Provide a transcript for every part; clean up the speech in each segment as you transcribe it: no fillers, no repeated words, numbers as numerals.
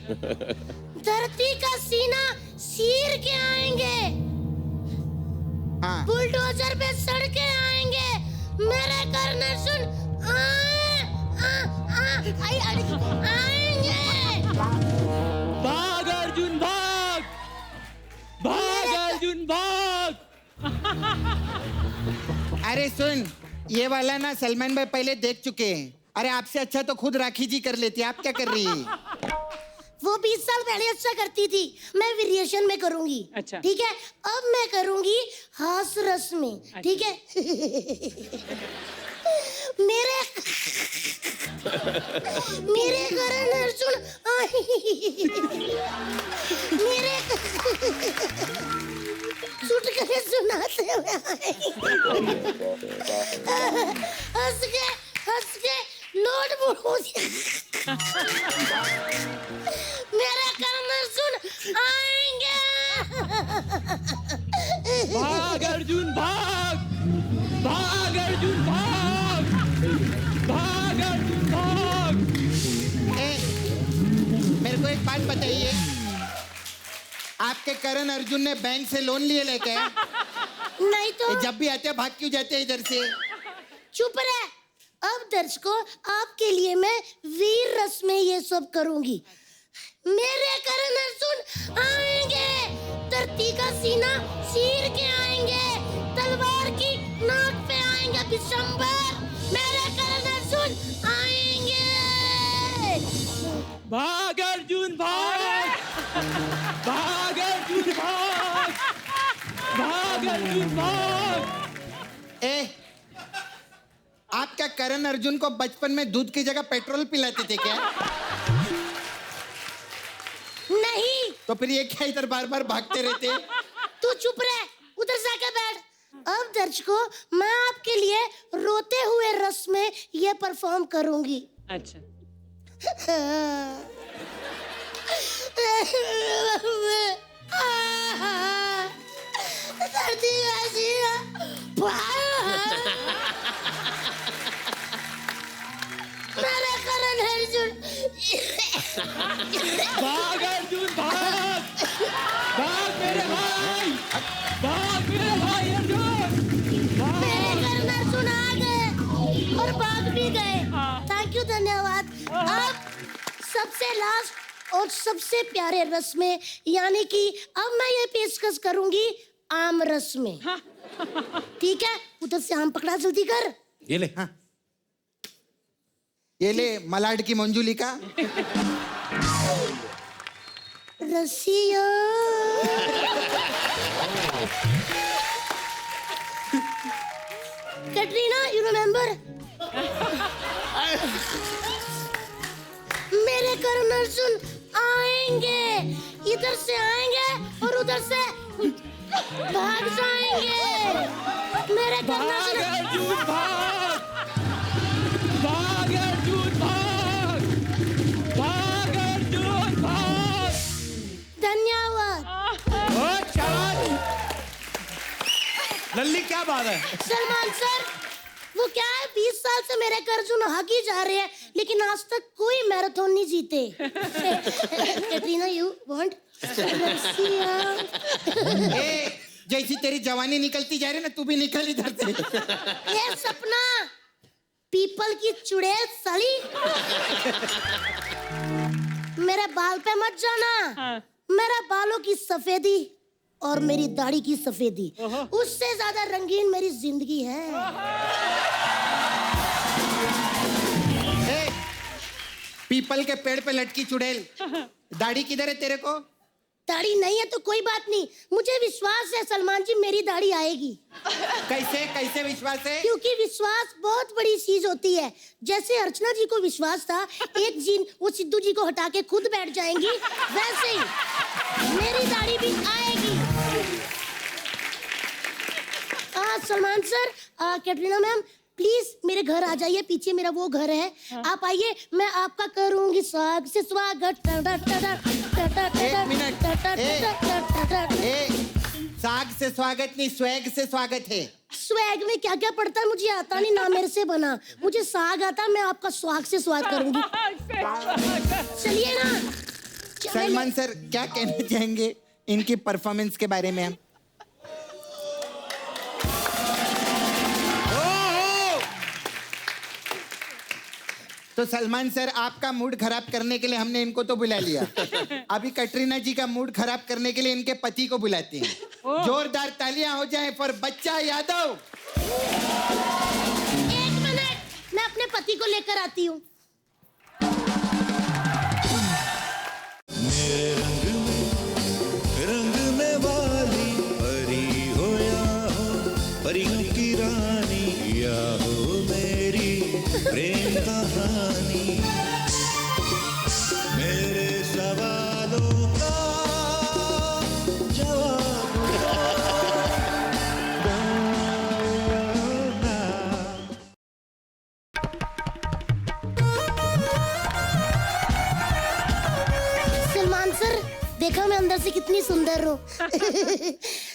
धरती का सीना चीर के आएंगे, हाँ बुलडोजर पे सड़के आएंगे, मेरे कर्नल सुन आएंगे। भाग अर्जुन भाग, भाग अर्जुन भाग। अरे सुन, ये वाला ना सलमान भाई पहले देख चुके हैं। अरे आपसे अच्छा तो खुद राखी जी कर लेती, आप क्या कर रही है? वो 20 साल पहले अच्छा करती थी, मैं वेरिएशन में करूंगी। अच्छा। ठीक है, अब मैं करूंगी हास रस में। ठीक है। मेरे करण अर्जुन मेरे चुटकुले सुनाते हुए हंस के नोट बुड़ो मेरे कर्नल सुन आएंगे। भाग अर्जुन भाग, भाग अर्जुन भाग, भाग अर्जुन भाग। मेरे को एक बात बताइए, आपके करण अर्जुन ने बैंक से लोन लिए लेके? नहीं तो जब भी आते हैं भाग क्यों जाते हैं इधर से? चुप रहे। अब दर्शकों, आपके लिए मैं वीर रस में ये सब करूंगी। मेरे करण अर्जुन आएंगे, धरती का सीना चीर के आएंगे, तलवार की नाक पे आएंगे बिशंबर, मेरे करण अर्जुन आएंगे। भाग अर्जुन भाग, भाग अर्जुन भाग, भाग अर्जुन भाग। आप क्या करण अर्जुन को बचपन में दूध की जगह पेट्रोल पिलाते थे क्या? नहीं। तो फिर ये क्या इधर बार बार भागते रहते? तू चुप रहे, उधर जाके बैठ। अब दर्शकों, मैं आपके लिए रोते हुए रस में ये परफॉर्म करूंगी। अच्छा। धरती का सीना मेरे करण अर्जुन भाग अर्जुन भाग, भाग मेरे भाई, भाग मेरे भाई अर्जुन, मेरे करण अर्जुन आ गए और भाग भी गए। थैंक यू, धन्यवाद। अब सबसे लास्ट और सबसे प्यारे रस में, यानी कि अब मैं ये पेशकश करूंगी आम रस में। ठीक है, उधर से आम पकड़ा, जल्दी कर। ये ले। हाँ। ये ले मलाड की मंजूली का। रसिया कैटरीना, यू रिमेम्बर? मेरे करण अर्जुन आएंगे, इधर से आएंगे और उधर से भाग जाएंगे। मेरे करण अर्जुन भाग, भाग अर्जुन भाग, भाग अर्जुन भाग। धन्यवाद। लल्ली क्या बात है? सलमान सर, वो क्या है, 20 साल से मेरे कर्जुन हाकी जा रहे हैं, लेकिन आज तक कोई मैराथन नहीं जीते। Katrina, you want? जैसी तेरी जवानी निकलती जा रही है ना, तू भी निकल इधर से। ये सपना पीपल की चुड़ैल साली, मेरे बाल पे मत जाना। मेरे बालों की सफेदी और मेरी दाढ़ी की सफेदी, उससे ज्यादा रंगीन मेरी जिंदगी है। पीपल के पेड़ पे लटकी चुड़ैल, दाढ़ी किधर है तेरे को? दाढ़ी नहीं है तो कोई बात नहीं, मुझे विश्वास है सलमान जी, मेरी दाढ़ी आएगी। कैसे कैसे विश्वास है? क्योंकि विश्वास बहुत बड़ी चीज होती है। जैसे अर्चना जी को विश्वास था एक दिन वो सिद्धू जी को हटा के खुद बैठ जाएंगी, वैसे ही मेरी दाढ़ी भी आएगी। Salman sir, Katrina ma'am, please मेरे घर आ जाइए, पीछे मेरा वो घर है। आप आइए, मैं आपका करूंगी स्वागत से स्वागत। एक मिनट। साग से स्वागत नहीं, स्वैग से स्वागत है। स्वैग में क्या क्या पड़ता है मुझे आता नहीं, ना मेरे से बना। मुझे साग आता, मैं आपका स्वाग से स्वागत करूंगी। चलिए ना, सलमान सर क्या कहना चाहेंगे इनकी परफॉर्मेंस के बारे में? हम तो सलमान सर आपका मूड खराब करने के लिए हमने इनको तो बुला लिया। अभी कटरीना जी का मूड खराब करने के लिए इनके पति को बुलाते हैं। जोरदार तालियां हो जाएं फॉर बच्चा यादव। 1 मिनट, मैं अपने पति को लेकर आती हूँ। रंगने वाली परी हो या हो परियों की रानी या हो मेरी प्रेम कहानी, मेरे सवालों का जवाब दो ना। सलमान सर, देखा मैं अंदर से कितनी सुंदर हूँ।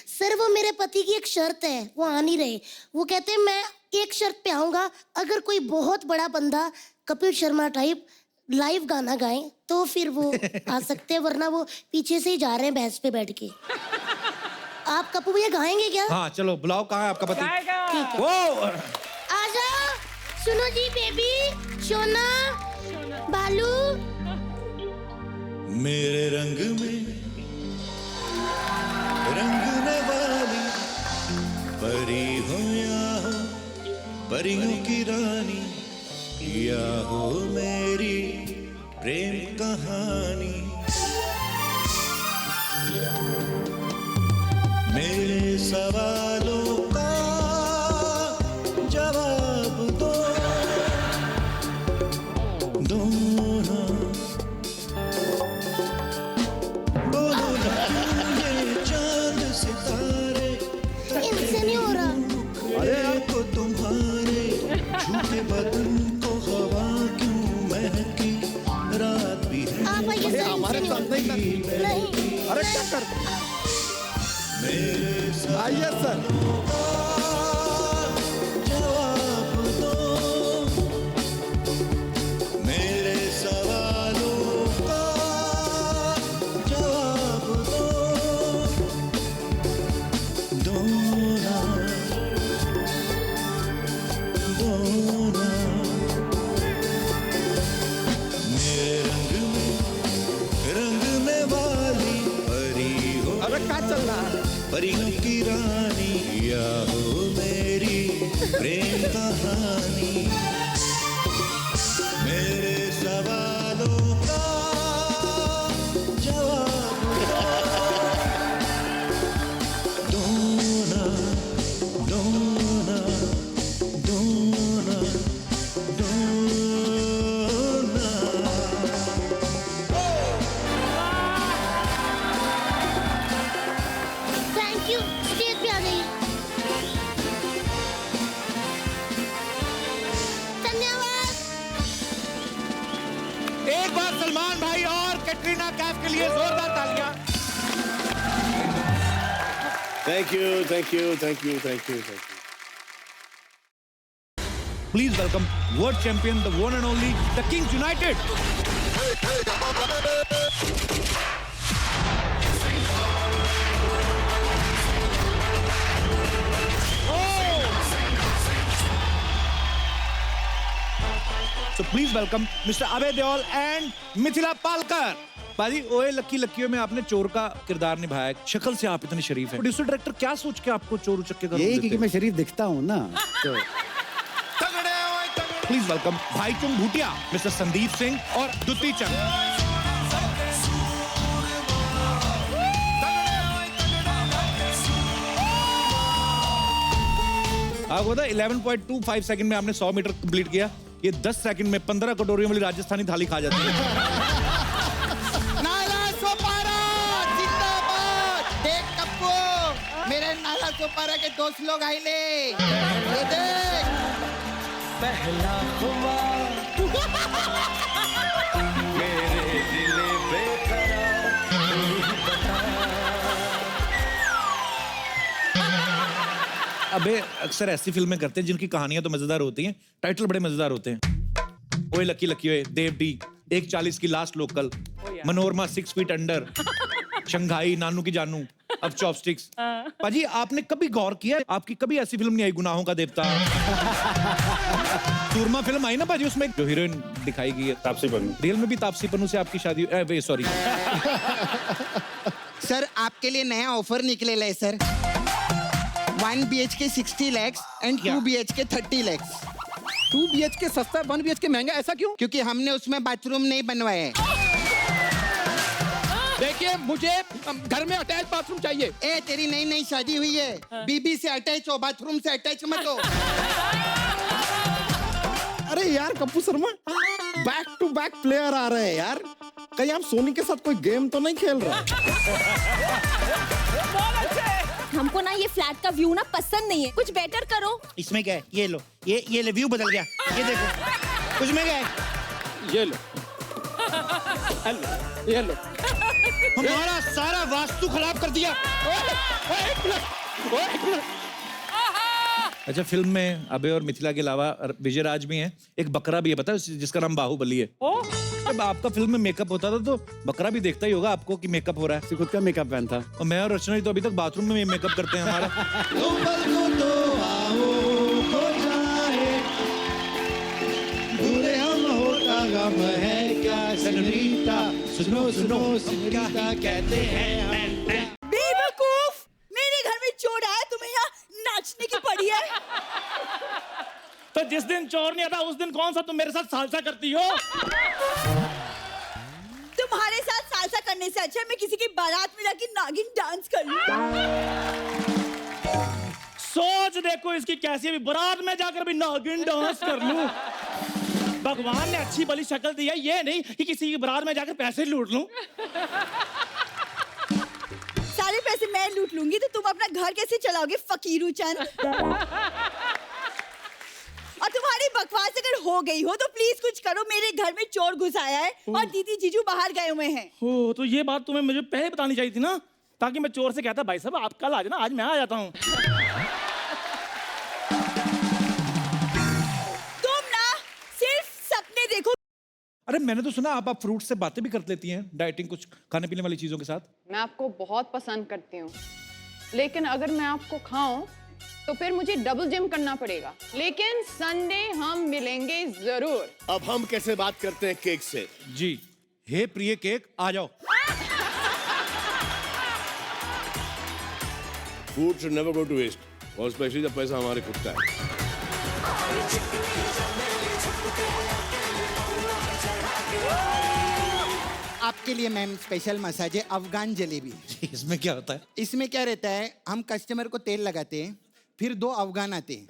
सर वो मेरे पति की एक शर्त है, वो आ नहीं रहे। वो कहते हैं मैं एक शर्त पे आऊंगा, अगर कोई बहुत बड़ा बंदा कपिल शर्मा टाइप लाइव गाना गाए तो फिर वो आ सकते हैं, वरना वो पीछे से ही जा रहे हैं भैंस पे बैठ के। आप कपूर भैया गाएंगे क्या? हाँ चलो बुलाओ, कहाँ है आपका पति? ठीक है, वो आ जाओ। सुनो जी बेबी, सोना, बालू। मेरे रंग में रंगने वाली परी हो या हो परियों की रानी या हो मेरी प्रेम कहानी, मेरे सवालों का जवाब दो ना। बोलो ना ये चांद सितारे इनसे नहीं हो रहा। अरे को तुम्हारे झूठे बदन को हवा क्यों महकी, रात भी है आप आइए सर, हमारे इनसे साथ नहीं कर। नहीं। अरे क्या कर मेरे आइए सर। जवाब दो मेरे सवालों का जवाब दो ना, दो ना। मेरे रंग में रंगने वाली परी हो अरे क्या चल रहा है? परियों की रानी या हो मेरी प्रेम कहानी, मेरे सवालों का जवाब दो ना, दो ना, दो ना, दो ना। थैंक यू, स्टेज पे आ गई। धन्यवाद। एक बार सलमान भाई और कैटरीना कैफ के लिए जोरदार तालियां। Thank you, thank you, thank you, thank you, thank you. Please welcome world champion, the one and only, the Kings United. So please welcome Mr. Abhay Deol and Mithila Palkar. बाजी ओए लक्की लक्कियों में आपने चोर का किरदार निभाया है। शक्ल से आप इतने शरीफ हैं। प्रोड्यूसर डायरेक्टर क्या सोच के आपको चोर उचक्के का रोल यही देते क्योंकि हैं? मैं शरीफ दिखता हूँ ना तो। प्लीज वेलकम भाई चुंग भूटिया, मिस्टर संदीप सिंह और दुती चंद। आपको पता है 11.25 सेकंड में आपने 100 मीटर कंप्लीट किया। ये 10 सेकंड में 15 कटोरियों वाली राजस्थानी थाली खा जाती है। नाला सोपारा जिंदाबाद। देख कप्पू, मेरे नाला सोपारा के दोस्त लोग आइले। ये देख पहला हुआ मेरे दिल बेकरार अबे अक्सर ऐसी फिल्में करते हैं जिनकी कहानियां तो मजेदार होती हैं, टाइटल बड़े मजेदार होते हैं। ओए लकी लकी ओए, देव डी, 1:40 की last local, Manorama 6 feet under, Shanghai, Nanu की जानू, अब चॉपस्टिक्स। पाजी आपने कभी गौर किया, आपकी कभी ऐसी फिल्म नहीं आई गुनाहों का देवता? सूरमा फिल्म आई ना पाजी, उसमें जो हीरोइन दिखाई गई है तापसी पन्नू। रियल में भी तापसी पन्नू से आपकी शादी, सॉरी। सर आपके लिए नया ऑफर निकलेला है sir. 1 BHK 60 lakhs and 2 BHK 30 lakhs। 2 BHK सस्ता, 1 BHK महंगा, ऐसा क्यों? क्योंकि हमने उसमें बाथरूम नहीं बनवाए हैं। देखिए मुझे घर में अटैच बाथरूम चाहिए। ए तेरी नई नई शादी हुई है, बीबी से अटैच हो, बाथरूम से अटैच मत हो। अरे यार Kapoor Sharma, back to back player आ रहे हैं यार, कहीं आप सोनी के साथ कोई गेम तो नहीं खेल रहे? हमको ना ये फ्लैट का व्यू ना पसंद नहीं है, कुछ बेटर करो। इसमें क्या है? ये लो, ये ले, व्यू बदल गया, ये देखो। उसमें क्या है? ये लो, ये लो। हमारा सारा वास्तु खराब कर दिया। अच्छा, फिल्म में अभय और मिथिला के अलावा विजय राज भी हैं, एक बकरा भी है, पता है, जिसका नाम बाहुबली है। जब आपका फिल्म में मेकअप होता था तो बकरा भी देखता ही होगा आपको कि मेकअप हो रहा है। खुद का मेकअप मैन था। और मैं और रचना जी तो अभी तक बाथरूम में मेकअप करते हैं हमारा। सुनो सुनो सिमरिता कहते हैं। बेवकूफ, मेरे घर में चोर आया, तुम्हें यहाँ नाचने की पड़ी है। तो जिस दिन चोर नहीं आता उस दिन कौन सा तुम मेरे साथ सालसा करती हो? तुम्हारे साथ सालसा करने से अच्छा है मैं किसी की बारात में जाके नागिन डांस कर लूं। सोच देखो इसकी कैसी, अभी बारात में जाकर भी नागिन डांस कर लूं। भगवान ने अच्छी भली शक्ल दी है, ये नहीं कि किसी की बारात में जाकर पैसे लूट लूं। सारे पैसे मैं लूट लूंगी तो तुम अपना घर कैसे चलाओगे फकीरू चंद? और तुम्हारी बकवास अगर हो गई हो तो प्लीज कुछ करो, मेरे घर में चोर घुस आया है और दीदी जीजू बाहर गए हुए हैं। हो तो ये बात तुम्हें मुझे पहले बतानी चाहिए थी ना, ताकि मैं चोर से कहता भाई साहब आप कल आ जाना, आज मैं आ जाता हूँ। तुम ना सिर्फ सपने देखो। अरे मैंने तो सुना आप फ्रूट से बातें भी कर लेती हैं, डाइटिंग कुछ खाने पीने वाली चीजों के साथ। मैं आपको बहुत पसंद करती हूँ, लेकिन अगर मैं आपको खाऊं तो फिर मुझे डबल जिम करना पड़ेगा। लेकिन संडे हम मिलेंगे जरूर। अब हम कैसे बात करते हैं केक से? जी, हे प्रिय केक आ जाओ। Food should never go to waste, और स्पेशली जब पैसा हमारे खुद का है। आपके लिए मैम स्पेशल मसाज है अफगान जलेबी। इसमें क्या होता है? इसमें क्या रहता है, हम कस्टमर को तेल लगाते हैं, फिर 2 अफगान आते हैं।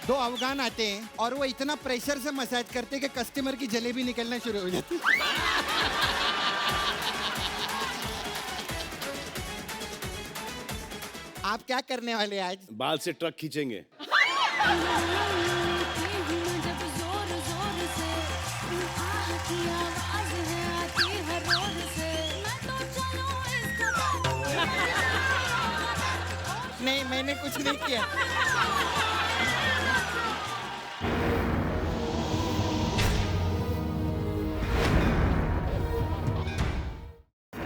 2 अफगान आते हैं और वो इतना प्रेशर से मसाज करते हैं कि कस्टमर की जलेबी निकलना शुरू हो जाती है। आप क्या करने वाले हैं आज? बाल से ट्रक खींचेंगे। नहीं, मैंने कुछ नहीं किया।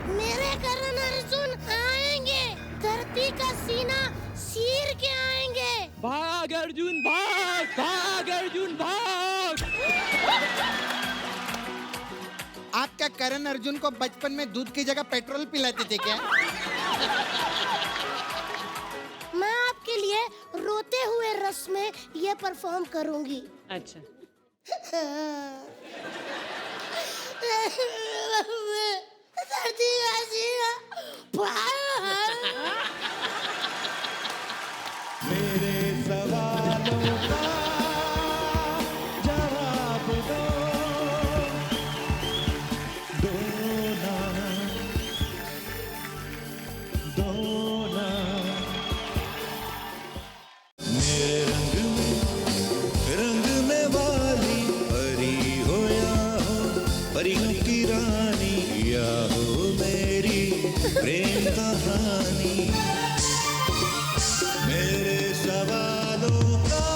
मेरे करण अर्जुन आएंगे, धरती का सीना चीर के आएंगे। भाग अर्जुन भाग, भाग अर्जुन भाग। आप क्या करण अर्जुन को बचपन में दूध की जगह पेट्रोल पिलाते थे क्या? मैं आपके लिए रोते हुए रस में ये परफॉर्म करूंगी। अच्छा, धरती का सीना मेरे सवालों का जवाब दो ना, दो ना। मेरे रंग में वाली परी हो या हो परियों की रानी, या हो मेरी प्रेम कहानी। मेरे सवालों का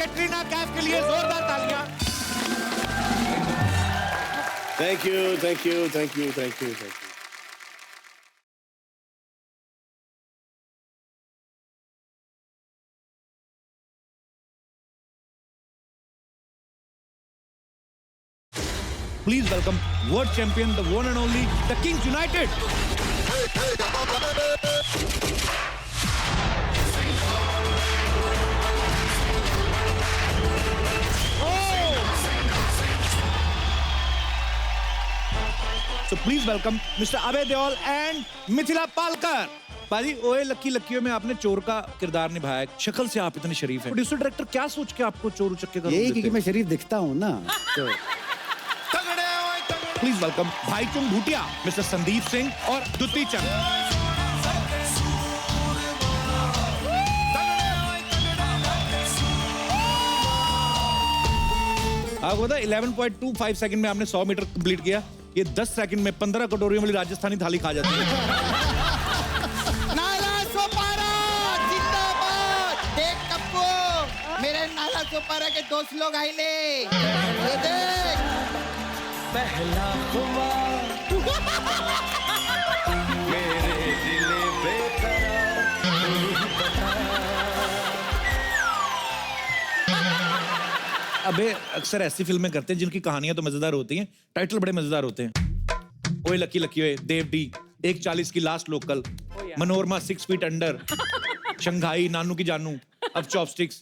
कैटरीना कैफ के लिए जोरदार तालियां। Thank you, thank you, thank you, thank you, thank you. Please welcome world champion, the one and only, the Kings United. So please welcome Mr. Abhay Deol and Mithila Palkar. बाजी ओए लक्की लक्कियों में आपने चोर का किरदार निभाया है। शक्ल से आप इतने शरीफ हैं। प्रोड्यूसर डायरेक्टर क्या सोच के आपको चोर उचक्के का रोल यही देते क्योंकि हैं? मैं शरीफ दिखता हूँ ना तो। प्लीज वेलकम भाई चुंग भूटिया, मिस्टर संदीप सिंह और दुती चंद। आपको पता 11.25 सेकंड में आपने 100 मीटर कंप्लीट किया। ये 10 सेकंड में 15 कटोरियों वाली राजस्थानी थाली खा जाती है। नाला सोपारा जिंदाबाद। देख कप्पू, मेरे नाला सोपारा के दोस्त लोग आए ले। ये देख पहला हुआ मेरे दिल बेकरार अबे अक्सर ऐसी फिल्में करते हैं जिनकी कहानियां तो मजेदार होती हैं, टाइटल बड़े मजेदार होते हैं। ओए लकी लकी ओए, देव डी, 1:40 की last local, Manorama 6 feet under, Shanghai, Nanu की जानू, अब चॉपस्टिक्स।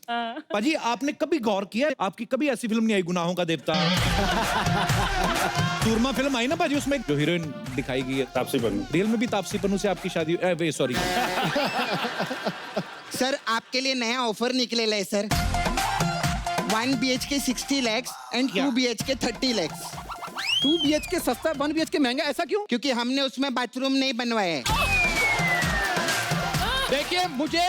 पाजी आपने कभी गौर किया आपकी कभी ऐसी फिल्म नहीं आई गुनाहों का देवता? सूरमा फिल्म आई ना पाजी, उसमें जो हीरोइन दिखाई गई है तापसी पन्नू। रियल में भी तापसी पन्नू से आपकी शादी सॉरी। सर आपके लिए नया ऑफर निकलेला है sir. 1 BHK 60 lakhs and 2 BHK 30 lakhs। 2 BHK सस्ता, 1 BHK महंगा, ऐसा क्यों? क्योंकि हमने उसमें बाथरूम नहीं बनवाए हैं। देखिए मुझे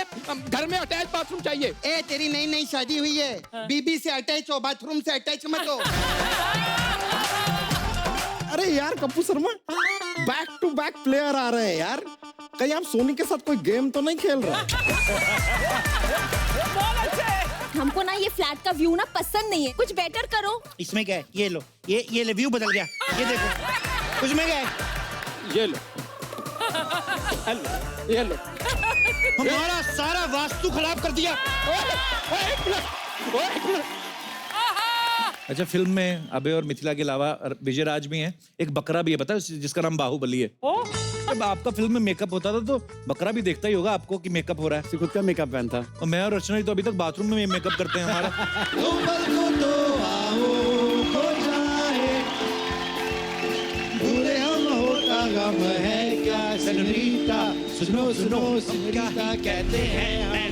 घर में अटैच बाथरूम चाहिए। ए तेरी नई नई शादी हुई है, बीबी से अटैच हो, बाथरूम से अटैच मत हो। अरे यार Kappu Sharma, back to back player आ रहे हैं यार। कहीं आप सोनी के साथ कोई गेम तो नहीं खेल रहे? हमको ना ये फ्लैट का व्यू ना पसंद नहीं है, कुछ बेटर करो। इसमें क्या है? ये लो, ये व्यू बदल गया। ये देखो, कुछ में क्या है? ये लो, ये लो। हमारा सारा वास्तु खराब कर दिया। अच्छा, फिल्म में अबे और मिथिला के अलावा विजय राज भी हैं। एक बकरा भी है, पता है, जिसका नाम बाहुबली है। जब आपका फिल्म में मेकअप होता था तो बकरा भी देखता ही होगा आपको कि मेकअप हो रहा है। खुद का मेकअप पहन था। और मैं और रचना तो अभी तक बाथरूम में मेकअप करते हैं हमारा। गम है क्या सुनो सुनो सुनो कहते हैं